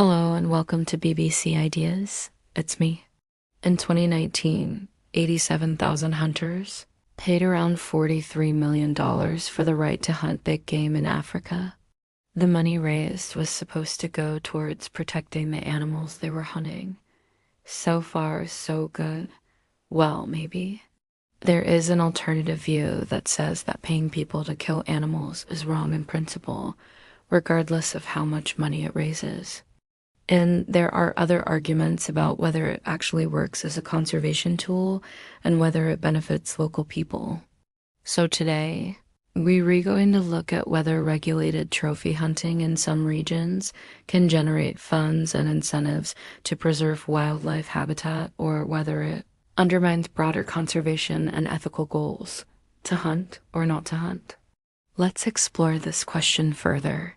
Hello and welcome to BBC Ideas. It's me. In 2019, 87,000 hunters paid around $43 million for the right to hunt big game in Africa. The money raised was supposed to go towards protecting the animals they were hunting. So far, so good. Well, maybe. There is an alternative view that says that paying people to kill animals is wrong in principle, regardless of how much money it raises. And there are other arguments about whether it actually works as a conservation tool and whether it benefits local people. So today, we're going to look at whether regulated trophy hunting in some regions can generate funds and incentives to preserve wildlife habitat, or whether it undermines broader conservation and ethical goals, to hunt or not to hunt. Let's explore this question further.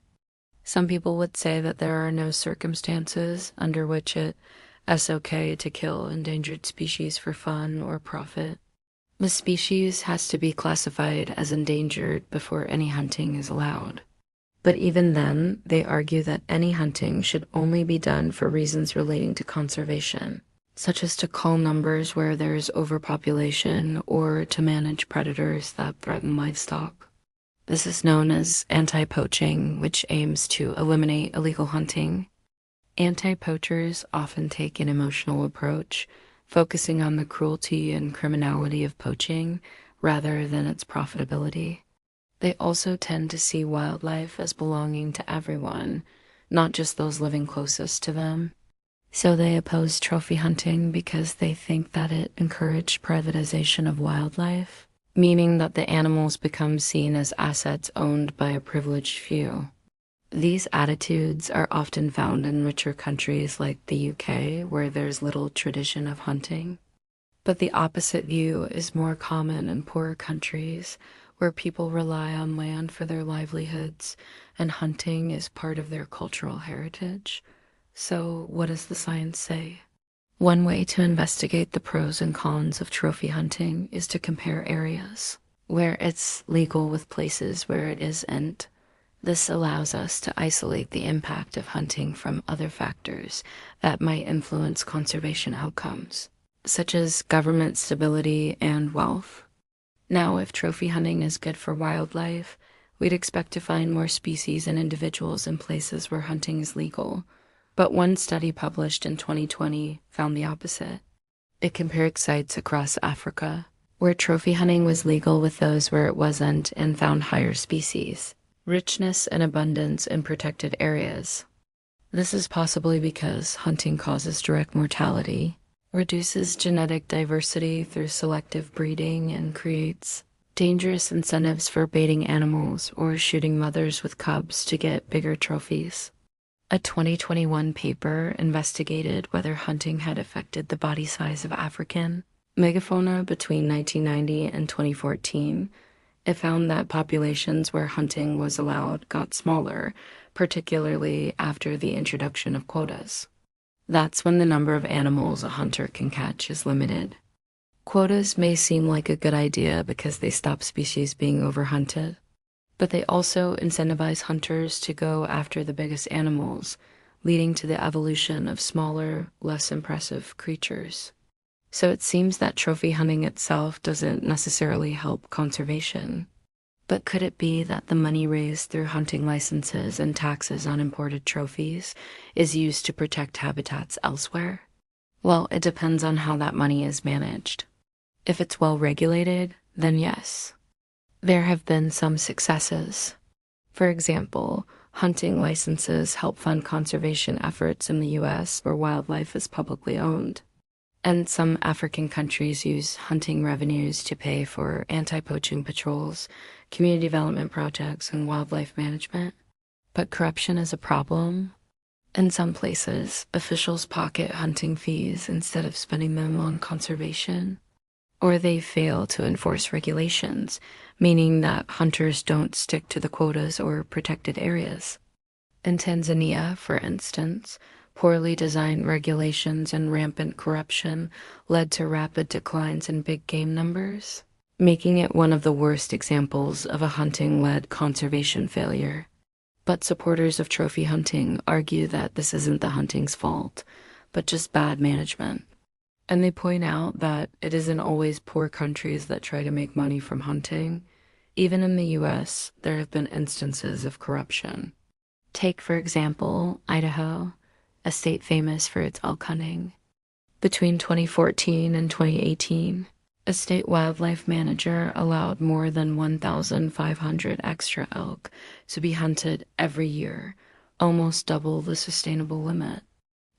Some people would say that there are no circumstances under which it's okay to kill endangered species for fun or profit. The species has to be classified as endangered before any hunting is allowed. But even then, they argue that any hunting should only be done for reasons relating to conservation, such as to cull numbers where there is overpopulation or to manage predators that threaten livestock. This is known as anti-poaching, which aims to eliminate illegal hunting. Anti-poachers often take an emotional approach, focusing on the cruelty and criminality of poaching rather than its profitability. They also tend to see wildlife as belonging to everyone, not just those living closest to them. So they oppose trophy hunting because they think that it encouraged privatization of wildlife, meaning that the animals become seen as assets owned by a privileged few. These attitudes are often found in richer countries like the UK, where there's little tradition of hunting. But the opposite view is more common in poorer countries, where people rely on land for their livelihoods, and hunting is part of their cultural heritage. So what does the science say? One way to investigate the pros and cons of trophy hunting is to compare areas where it's legal with places where it isn't. This allows us to isolate the impact of hunting from other factors that might influence conservation outcomes, such as government stability and wealth. Now, if trophy hunting is good for wildlife, we'd expect to find more species and individuals in places where hunting is legal. But one study published in 2020 found the opposite. It compared sites across Africa, where trophy hunting was legal with those where it wasn't, and found higher species, richness, and abundance in protected areas. This is possibly because hunting causes direct mortality, reduces genetic diversity through selective breeding, and creates dangerous incentives for baiting animals or shooting mothers with cubs to get bigger trophies. A 2021 paper investigated whether hunting had affected the body size of African megafauna between 1990 and 2014. It found that populations where hunting was allowed got smaller, particularly after the introduction of quotas. That's when the number of animals a hunter can catch is limited. Quotas may seem like a good idea because they stop species being overhunted, but they also incentivize hunters to go after the biggest animals, leading to the evolution of smaller, less impressive creatures. So it seems that trophy hunting itself doesn't necessarily help conservation. But could it be that the money raised through hunting licenses and taxes on imported trophies is used to protect habitats elsewhere? Well, it depends on how that money is managed. If it's well regulated, then yes. There have been some successes. For example, hunting licenses help fund conservation efforts in the US where wildlife is publicly owned. And some African countries use hunting revenues to pay for anti-poaching patrols, community development projects, and wildlife management. But corruption is a problem. In some places, officials pocket hunting fees instead of spending them on conservation. Or they fail to enforce regulations, meaning that hunters don't stick to the quotas or protected areas. In Tanzania, for instance, poorly designed regulations and rampant corruption led to rapid declines in big game numbers, making it one of the worst examples of a hunting-led conservation failure. But supporters of trophy hunting argue that this isn't the hunting's fault, but just bad management. And they point out that it isn't always poor countries that try to make money from hunting. Even in the US, there have been instances of corruption. Take, for example, Idaho, a state famous for its elk hunting. Between 2014 and 2018, a state wildlife manager allowed more than 1,500 extra elk to be hunted every year, almost double the sustainable limit.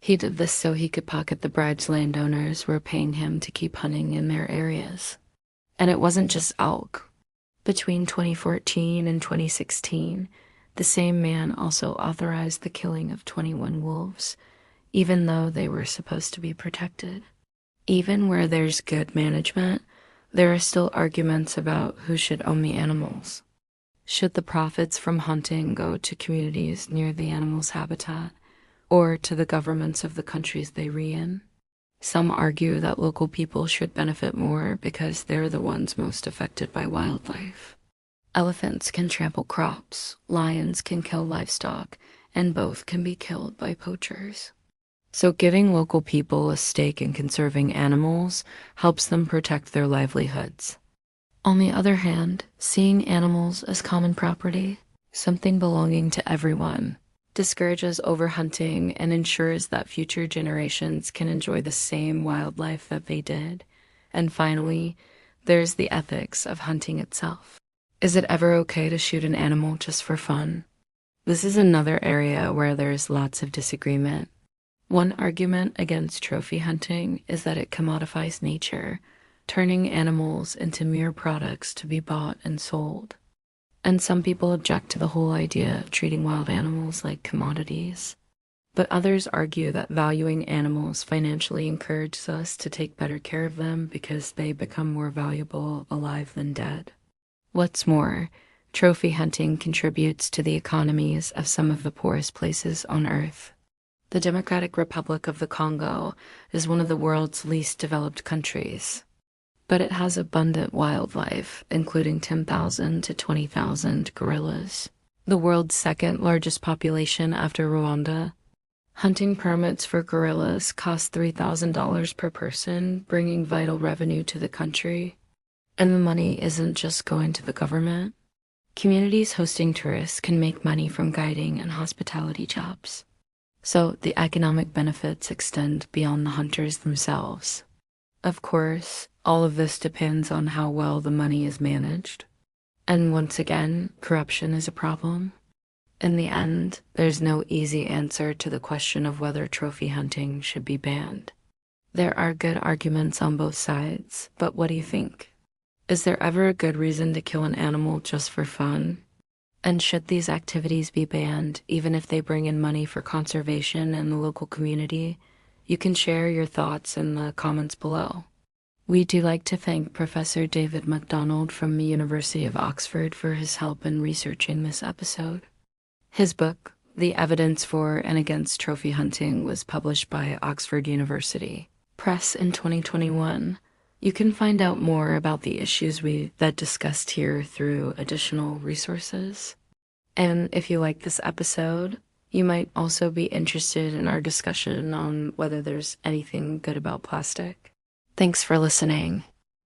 He did this so he could pocket the bribe's landowners were paying him to keep hunting in their areas. And it wasn't just elk. Between 2014 and 2016, the same man also authorized the killing of 21 wolves, even though they were supposed to be protected. Even where there's good management, there are still arguments about who should own the animals. Should the profits from hunting go to communities near the animals' habitat, or to the governments of the countries they re-in? Some argue that local people should benefit more because they're the ones most affected by wildlife. Elephants can trample crops, lions can kill livestock, and both can be killed by poachers. So giving local people a stake in conserving animals helps them protect their livelihoods. On the other hand, seeing animals as common property, something belonging to everyone, discourages overhunting and ensures that future generations can enjoy the same wildlife that they did. And finally, there's the ethics of hunting itself. Is it ever okay to shoot an animal just for fun? This is another area where there's lots of disagreement. One argument against trophy hunting is that it commodifies nature, turning animals into mere products to be bought and sold. And some people object to the whole idea of treating wild animals like commodities. But others argue that valuing animals financially encourages us to take better care of them because they become more valuable alive than dead. What's more, trophy hunting contributes to the economies of some of the poorest places on Earth. The Democratic Republic of the Congo is one of the world's least developed countries, but it has abundant wildlife, including 10,000 to 20,000 gorillas, the world's second largest population after Rwanda. Hunting permits for gorillas cost $3,000 per person, bringing vital revenue to the country. And the money isn't just going to the government. Communities hosting tourists can make money from guiding and hospitality jobs. So the economic benefits extend beyond the hunters themselves. Of course, all of this depends on how well the money is managed. And once again, corruption is a problem. In the end, there's no easy answer to the question of whether trophy hunting should be banned. There are good arguments on both sides, but what do you think? Is there ever a good reason to kill an animal just for fun? And should these activities be banned, even if they bring in money for conservation and the local community? You can share your thoughts in the comments below. We do like to thank Professor David MacDonald from the University of Oxford for his help in researching this episode. His book, The Evidence for and Against Trophy Hunting, was published by Oxford University Press in 2021. You can find out more about the issues that discussed here through additional resources. And if you like this episode, you might also be interested in our discussion on whether there's anything good about plastic. Thanks for listening.